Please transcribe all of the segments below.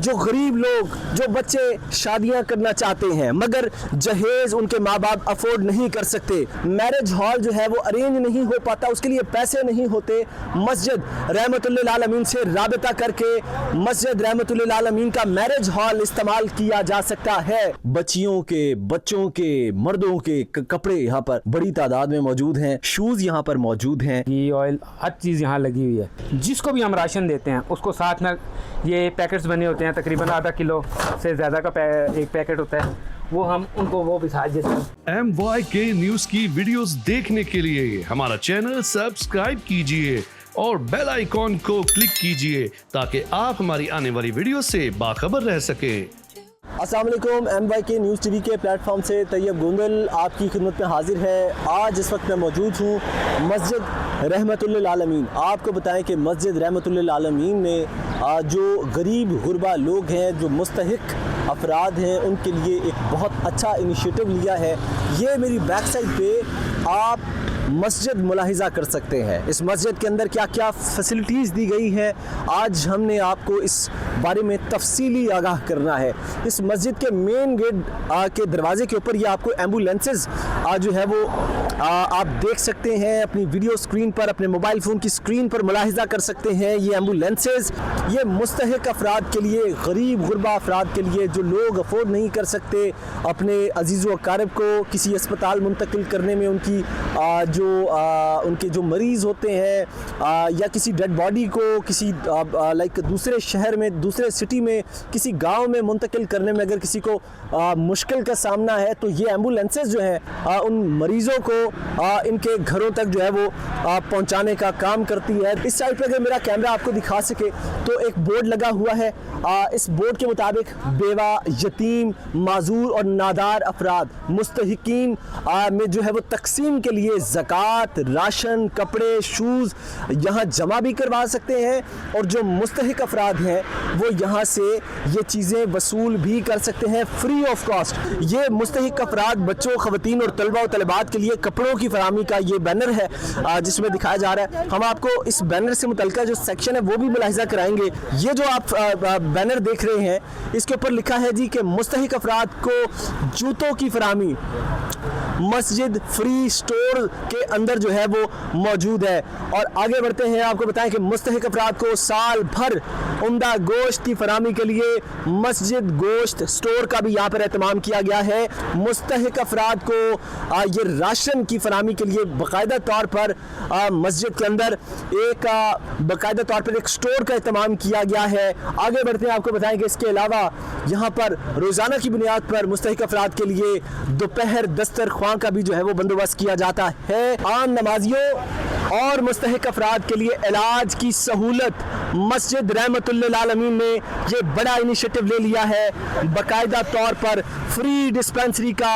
जो गरीब लोग, जो बच्चे शादियां करना चाहते हैं मगर जहेज उनके माँ बाप अफोर्ड नहीं कर सकते, मैरिज हॉल जो है वो अरेंज नहीं हो पाता, उसके लिए पैसे नहीं होते, मस्जिद रहमतुल्लिल आलमीन से राबिता करके मस्जिद रहमतुल्लिल आलमीन का मैरिज हॉल इस्तेमाल किया जा सकता है। बच्चियों के, बच्चों के, मर्दों के कपड़े यहाँ पर बड़ी तादाद में मौजूद हैं, शूज यहाँ पर मौजूद हैं, घी ऑयल हर चीज़ यहाँ लगी हुई है। जिसको भी हम राशन देते हैं उसको साथ में ये पैकेट्स बने होते हैं, तकरीबन आधा किलो से ज़्यादा का एक पैकेट होता है, वो हम उनको वो भी साथ देते हैं। MYK न्यूज की वीडियोस देखने के लिए हमारा चैनल सब्सक्राइब कीजिए और बेल आइकॉन को क्लिक कीजिए ताकि आप हमारी आने वाली वीडियो से बाखबर रह सकें। अस्सलाम वालेकुम। MYK न्यूज़ टीवी के प्लेटफॉर्म से तैयब गोंदल आपकी खिदमत में हाजिर है। आज इस वक्त मैं मौजूद हूँ मस्जिद रहमतुल्लिल आलमीन। आपको बताएं कि मस्जिद रहमतुल्लिल आलमीन में जो गरीब गुरबा लोग हैं, जो मुस्तहिक अफराद हैं, उनके लिए एक बहुत अच्छा इनिशिएटिव लिया है। ये मेरी बैक साइड पे आप मस्जिद मुलाहिज़ा कर सकते हैं। इस मस्जिद के अंदर क्या क्या फैसिलिटीज़ दी गई हैं, आज हमने आपको इस बारे में तफसीली आगाह करना है। इस मस्जिद के मेन गेट के दरवाजे के ऊपर ये आपको एम्बुलेंसेस जो है वो आप देख सकते हैं अपनी वीडियो स्क्रीन पर, अपने मोबाइल फ़ोन की स्क्रीन पर मुलाहिज़ा कर सकते हैं। ये एम्बुलेंसेस ये मुस्तहिक अफराद के लिए, गरीब गुरबा अफराद के लिए, जो लोग अफोर्ड नहीं कर सकते अपने अजीज़ व अकारिब को किसी अस्पताल मुंतकिल करने में, उनकी उनके जो मरीज़ होते हैं या किसी डेड बॉडी को किसी लाइक दूसरे शहर में, दूसरे सिटी में, किसी गांव में मुंतकिल करने में अगर किसी को मुश्किल का सामना है, तो ये एम्बुलेंसेस जो हैं उन मरीज़ों को इनके घरों तक जो है वो पहुंचाने का काम करती है। इस साइड पे अगर मेरा कैमरा आपको दिखा सके तो एक बोर्ड लगा हुआ है। इस बोर्ड के मुताबिक बेवा, यतीम, माजूर और नादार अफराद मुस्तहिकीन में जो है वो तकसीम के लिए ज़कात, राशन, कपड़े, शूज़ यहाँ जमा भी करवा सकते हैं और जो मुस्तहिक अफराद हैं वो यहाँ से ये चीज़ें वसूल भी कर सकते हैं फ्री ऑफ कॉस्ट। ये मुस्तहिक अफराद, बच्चों, ख़वातीन और तलबा और तलबात के लिए कपड़ों की फराहमी का ये बैनर है जिसमें दिखाया जा रहा है। हम आपको इस बैनर से मुतल्लिक़ जो सेक्शन है वो भी मुलाहिज़ा कराएंगे। ये जो आप बैनर देख रहे हैं इसके ऊपर लिखा है जी कि मुस्तहिक अफराद को जूतों की फराहमी मस्जिद फ्री स्टोर के अंदर जो है वो मौजूद है। और आगे बढ़ते हैं, आपको बताएं कि मुस्तहिक अफराद को साल भर उम्दा गोश्त की फराहमी के लिए मस्जिद गोश्त स्टोर का भी यहाँ पर एहतमाम किया गया है। मुस्तहिक अफराद को ये राशन की फराहमी के लिए बाकायदा तौर पर मस्जिद के अंदर एक बाकायदा तौर पर एक स्टोर का एहतमाम किया गया है। आगे बढ़ते हैं, आपको बताएं कि इसके अलावा यहाँ पर रोज़ाना की बुनियाद पर मुस्तहिक अफराद के लिए दोपहर दस्तरख्वां का भी जो है वो बंदोबस्त किया जाता है। आम नमाजियों और मुस्तहिक अफराद के लिए इलाज की सहूलत मस्जिद रहमतुल्लिल आलमीन ने ये बड़ा इनिशिएटिव ले लिया है। बाकायदा तौर पर फ्री डिस्पेंसरी का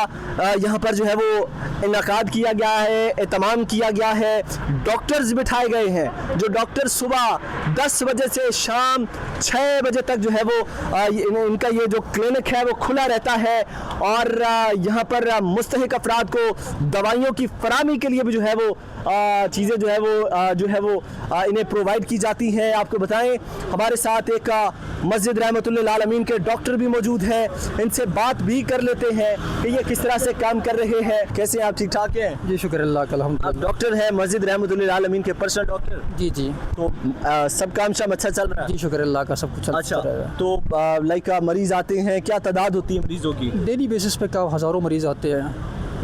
यहाँ पर जो है वो इनकाद किया गया है, एहतमाम किया गया है। डॉक्टर्स बिठाए गए हैं, जो डॉक्टर सुबह 10 बजे से शाम 6 बजे तक जो है वो इनका ये जो क्लिनिक है वो खुला रहता है। और यहाँ पर मुस्तहिक अफराद को दवाइयों की फराहमी के लिए भी जो है वो चीज़ें जो है वो इन्हें प्रोवाइड की जाती हैं। आपको बताएं हमारे साथ एक मस्जिद रहमतुल्लिल आलमीन के डॉक्टर भी मौजूद हैं, इनसे बात भी कर लेते हैं कि ये किस तरह से काम कर रहे हैं। कैसे आप? ठीक ठाक हैं जी, शुक्र अल्लाह का। आप डॉक्टर हैं मस्जिद रहमतुल्लिल आलमीन के पर्सनल डॉक्टर? जी जी। तो सब काम शाम अच्छा चल रहा है? जी शुक्र अल्लाह का, सब कुछ अच्छा। चल रहा है। तो लाइक मरीज आते हैं, क्या तादाद होती है मरीजों की? डेली बेसिस पे क्या हज़ारों मरीज़ आते हैं,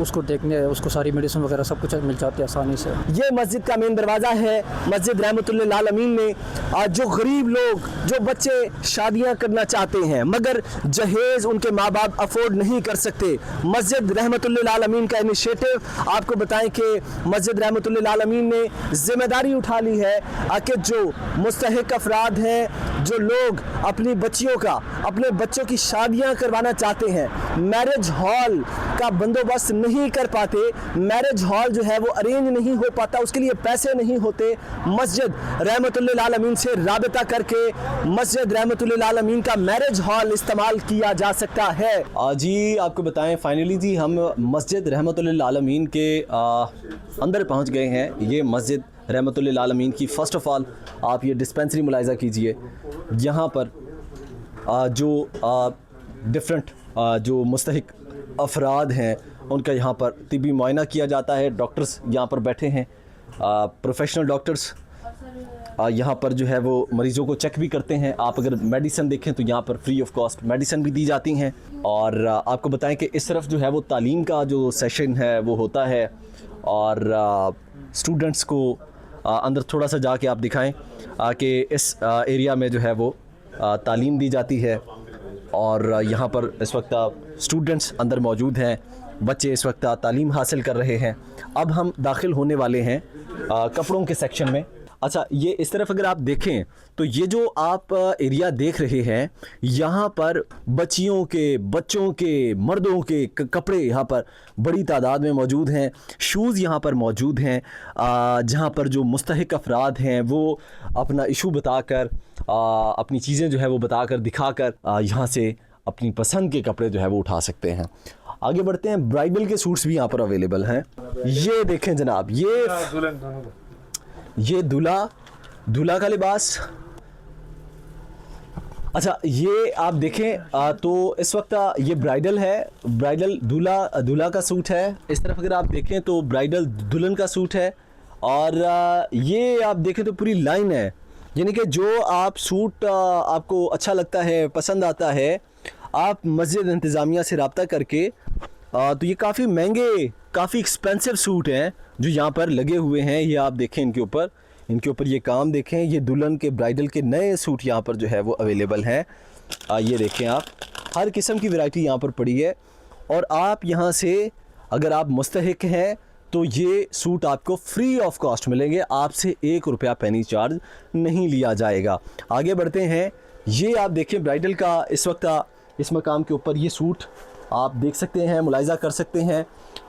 उसको देखने, उसको सारी मेडिसिन वगैरह सब कुछ मिल जाती है आसानी से। ये मस्जिद का मेन दरवाज़ा है मस्जिद रहमतुल्लिल आलमीन में। जो गरीब लोग, जो बच्चे शादियां करना चाहते हैं मगर जहेज उनके माँ बाप अफोर्ड नहीं कर सकते, मस्जिद रहमतुल्लिल आलमीन का इनिशिएटिव। आपको बताएं कि मस्जिद रहमतुल्लिल आलमीन ने जिम्मेदारी उठा ली है कि जो मुस्तहिक अफराद हैं, जो लोग अपनी बच्चियों का, अपने बच्चों की शादियां करवाना चाहते हैं, मैरिज हॉल का बंदोबस्त नहीं कर पाते, मैरिज हॉल जो है वो अरेंज नहीं हो पाता, उसके लिए पैसे नहीं होते, मस्जिद रहमतुल्लिल आलमीन से राबिता करके मस्जिद रहमतुल्लिल आलमीन का मैरिज हॉल इस्तेमाल किया जा सकता है। जी आपको बताएं फाइनली जी हम मस्जिद रहमतुल्लिल आलमीन के अंदर पहुंच गए हैं। ये मस्जिद रहमतुल्लिल आलमीन की फ़र्स्ट ऑफ़ ऑल आप ये डिस्पेंसरी मुलाहिज़ा कीजिए। यहाँ पर जो डिफरेंट जो मुस्तहिक अफराद हैं उनका यहाँ पर तिबी मुआयना किया जाता है। डॉक्टर्स यहाँ पर बैठे हैं, प्रोफेशनल डॉक्टर्स यहाँ पर जो है वो मरीज़ों को चेक भी करते हैं। आप अगर मेडिसिन देखें तो यहाँ पर फ्री ऑफ कॉस्ट मेडिसिन भी दी जाती हैं। और आपको बताएं कि इस तरफ जो है वो तालीम का जो सेशन है वो होता है और स्टूडेंट्स को अंदर थोड़ा सा जाके आप दिखाएं कि इस एरिया में जो है वो तालीम दी जाती है। और यहाँ पर इस वक्त स्टूडेंट्स अंदर मौजूद हैं, बच्चे इस वक्त तालीम हासिल कर रहे हैं। अब हम दाखिल होने वाले हैं कपड़ों के सेक्शन में। अच्छा, ये इस तरफ अगर आप देखें तो ये जो आप एरिया देख रहे हैं यहाँ पर बच्चियों के, बच्चों के, मर्दों के कपड़े यहाँ पर बड़ी तादाद में मौजूद हैं। शूज़ यहाँ पर मौजूद हैं जहाँ पर जो मुस्तहिक अफराद हैं वो अपना इशू बताकर अपनी चीज़ें जो है वो बताकर दिखाकर यहाँ से अपनी पसंद के कपड़े जो है वो उठा सकते हैं। आगे बढ़ते हैं, ब्राइडल के सूट्स भी यहाँ पर अवेलेबल हैं। ये देखें जनाब, ये दूल्हा का लिबास। अच्छा, ये आप देखें तो इस वक्त ये ब्राइडल है, ब्राइडल दूल्हा का सूट है। इस तरफ अगर आप देखें तो ब्राइडल दुल्हन का सूट है। और ये आप देखें तो पूरी लाइन है, यानी कि जो आप सूट आपको अच्छा लगता है, पसंद आता है, आप मस्जिद इंतज़ामिया से रब्ता करके तो ये काफ़ी महंगे, काफ़ी एक्सपेंसिव सूट हैं जो यहाँ पर लगे हुए हैं। ये आप देखें, इनके ऊपर ये काम देखें। ये दुल्हन के, ब्राइडल के नए सूट यहाँ पर जो है वो अवेलेबल हैं। ये देखें आप, हर किस्म की वैरायटी यहाँ पर पड़ी है। और आप यहाँ से अगर आप मुस्तहिक हैं तो ये सूट आपको फ्री ऑफ कॉस्ट मिलेंगे, आपसे 1 रुपया पेनी चार्ज नहीं लिया जाएगा। आगे बढ़ते हैं, ये आप देखें ब्राइडल का इस वक्त इस मकाम के ऊपर ये सूट आप देख सकते हैं, मुलाहिज़ा कर सकते हैं।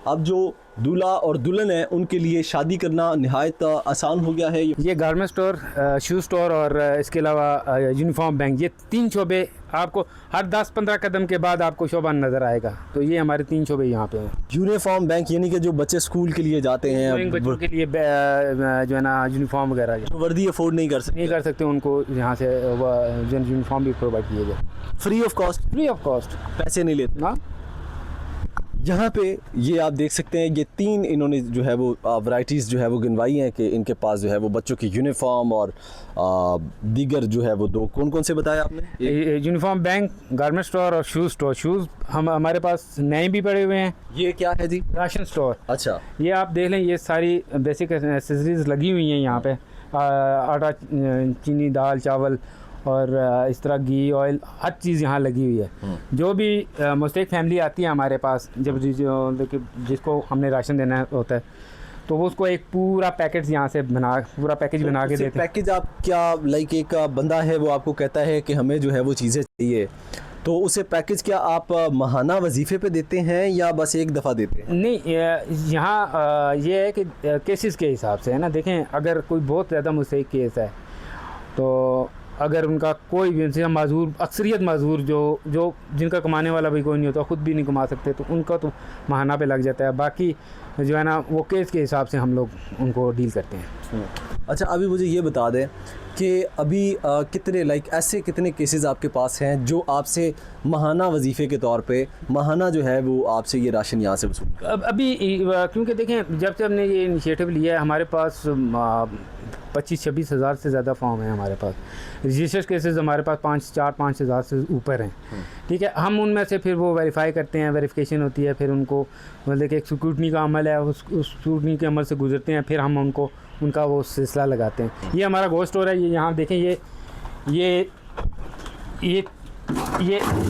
अब जो दूल्हा और दुल्हन है उनके लिए शादी करना नहायत आसान हो गया है। ये गारमेंट स्टोर, शू स्टोर और इसके अलावा यूनिफॉर्म बैंक, ये 3 शोबे आपको हर 10-15 कदम के बाद आपको शोबा नज़र आएगा। तो ये हमारे 3 शोबे यहाँ पे हैं। यूनिफॉर्म बैंक यानी कि जो बच्चे स्कूल के लिए जाते हैं, बच्चों के लिए जो है ना यूनिफॉर्म वगैरह, जो वर्दी अफोर्ड नहीं कर सकते उनको यहाँ से यूनिफॉर्म भी प्रोवाइड किए जाए फ्री ऑफ कॉस्ट, पैसे नहीं लेते ना। यहाँ पे ये आप देख सकते हैं, ये 3 इन्होंने जो है वो वैरायटीज़ जो है वो गिनवाई हैं कि इनके पास जो है वो बच्चों की यूनिफॉर्म और दीगर जो है वो 2 कौन से बताया आपने? यूनिफॉर्म बैंक, गारमेंट स्टोर और शूज़ स्टोर। शूज़ हमारे पास नए भी पड़े हुए हैं। ये क्या है जी? Ration store. अच्छा, ये आप देख लें, ये सारी बेसिक एसेसरीज लगी हुई हैं यहाँ पे। आटा, चीनी, दाल, चावल और इस तरह घी, ऑयल, हर चीज़ यहाँ लगी हुई है। जो भी मुस्तहिक फैमिली आती है हमारे पास, जब जिसको हमने राशन देना होता है तो वो उसको एक पूरा पैकेट यहाँ से पूरा पैकेज बना के देते हैं। पैकेज आप क्या, लाइक एक बंदा है वो आपको कहता है कि हमें जो है वो चीज़ें चाहिए, तो उसे पैकेज क्या आप माहाना वजीफ़े पे देते हैं या बस एक दफ़ा देते हैं? नहीं, यहाँ ये है कि केसेस के हिसाब से है ना। देखें, अगर कोई बहुत ज़्यादा मुस्तहिक केस है तो अगर उनका कोई भी उनसे माजूर, अक्सरियत माजूर जो जिनका कमाने वाला भी कोई नहीं होता, ख़ुद भी नहीं कमा सकते, तो उनका तो माहाना पे लग जाता है। बाकी जो है ना वो केस के हिसाब से हम लोग उनको डील करते हैं। अच्छा, अभी मुझे ये बता दें कि अभी कितने ऐसे कितने केसेस आपके पास हैं जो आपसे माहाना वजीफ़े के तौर पे माहाना जो है वो आपसे ये राशन यहाँ से वसूल कर? अभी क्योंकि देखें, जब से हमने ये इनिशिएटिव लिया है, हमारे पास 25-26 हज़ार से ज़्यादा फॉर्म है हमारे पास। रजिस्टर्ड केसेस हमारे पास 5 हज़ार से ऊपर हैं। ठीक है, हम उनमें से फिर वो वेरीफाई करते हैं, वेरिफिकेशन होती है, फिर उनको मतलब कि एक स्क्रूटनी का अमल है, उस स्क्रूटनी के अमल से गुजरते हैं, फिर हम उनका वो सिलसिला लगाते हैं। ये हमारा गोश्त स्टोर है। ये यहाँ देखें, ये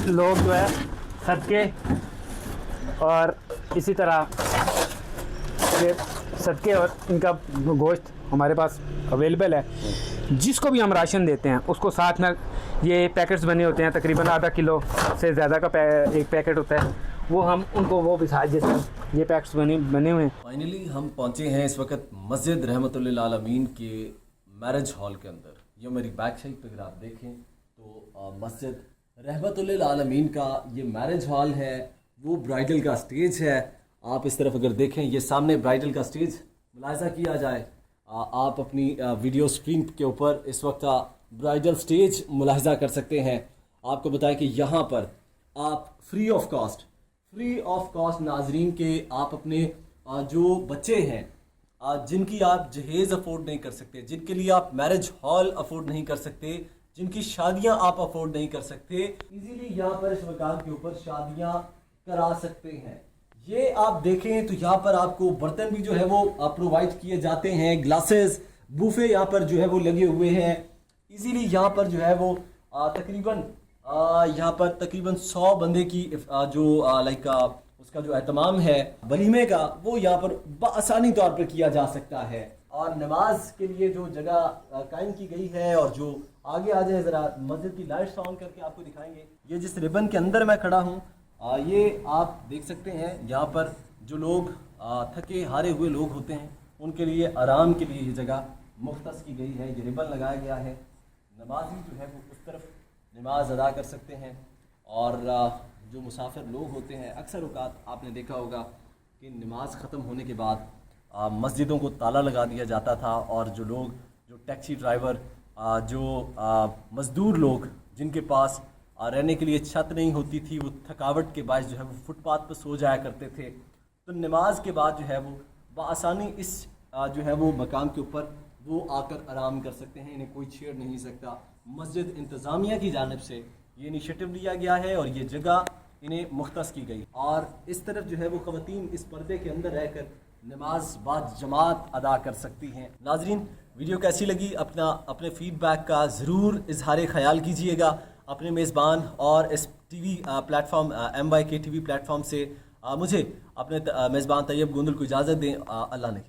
लोग जो है सदके और इसी तरह ये सदके और इनका गोश्त हमारे पास अवेलेबल है। जिसको भी हम राशन देते हैं उसको साथ में ये पैकेट्स बने होते हैं, तकरीबन आधा किलो से ज़्यादा का एक पैकेट होता है, वो हम उनको वो बिसाज देते हैं। ये पैकेट्स बने हुए हैं। फाइनली हम पहुँचे हैं इस वक्त मस्जिद रहमतुल्लिल आलमीन के मैरिज हॉल के अंदर। ये मेरी बैक साइड पे अगर आप देखें तो मस्जिद रहमतुल्लिल आलमीन का ये मैरिज हॉल है, वो ब्राइडल का स्टेज है। आप इस तरफ अगर देखें, ये सामने ब्राइडल का स्टेज मुलाहिज़ा किया जाए, आप अपनी वीडियो स्क्रीन के ऊपर इस वक्त ब्राइडल स्टेज मुलाहिज़ा कर सकते हैं। आपको बताएं कि यहाँ पर आप फ्री ऑफ कॉस्ट नाजरीन के आप अपने जो बच्चे हैं जिनकी आप जहेज़ अफोर्ड नहीं कर सकते, जिनके लिए आप मैरिज हॉल अफोर्ड नहीं कर सकते, जिनकी शादियां आप अफोर्ड नहीं कर सकते, इजीली यहाँ पर इस मकान के ऊपर शादियां करा सकते हैं। ये आप देखें तो यहाँ पर आपको बर्तन भी जो है वो प्रोवाइड किए जाते हैं, ग्लासेस, बूफे यहाँ पर जो है वो लगे हुए हैं। इजीली यहाँ पर जो है वो तकरीबन यहाँ पर तकरीबन 100 बंदे की जो उसका जो एहतमाम है वलीमे का, वो यहाँ पर बआसानी तौर पर किया जा सकता है। और नमाज के लिए जो जगह कायम की गई है, और जो आगे आ जाए ज़रा मस्जिद की लाइट्स ऑन करके आपको दिखाएंगे। ये जिस रिबन के अंदर मैं खड़ा हूँ ये आप देख सकते हैं, यहाँ पर जो लोग थके हारे हुए लोग होते हैं उनके लिए आराम के लिए ये जगह मुख्तस की गई है। ये रिबन लगाया गया है, नमाजी जो है वो उस तरफ नमाज अदा कर सकते हैं। और जो मुसाफिर लोग होते हैं, अक्सर औक़ात आपने देखा होगा कि नमाज ख़त्म होने के बाद मस्जिदों को ताला लगा दिया जाता था, और जो लोग, जो टैक्सी ड्राइवर, जो मज़दूर लोग जिनके पास रहने के लिए छत नहीं होती थी, वो थकावट के बायस जो है वो फुटपाथ पर सो जाया करते थे। तो नमाज के बाद जो है वो बआसानी इस जो है वो मकाम के ऊपर वो आकर आराम कर सकते हैं, इन्हें कोई छेड़ नहीं सकता। मस्जिद इंतज़ामिया की जानिब से ये इनिशिएटिव लिया गया है और ये जगह इन्हें मुख्तस की गई। और इस तरफ जो है वो ख़वातीन इस पर्दे के अंदर रहकर नमाज बाद जमात अदा कर सकती हैं। नाजरीन, वीडियो कैसी लगी अपने फ़ीडबैक का ज़रूर इजहार ख़याल कीजिएगा। अपने मेज़बान और इस TV platform MYK TV platform से मुझे अपने मेज़बान तैयब गोंदल को इजाज़त दें। अल्लाह ने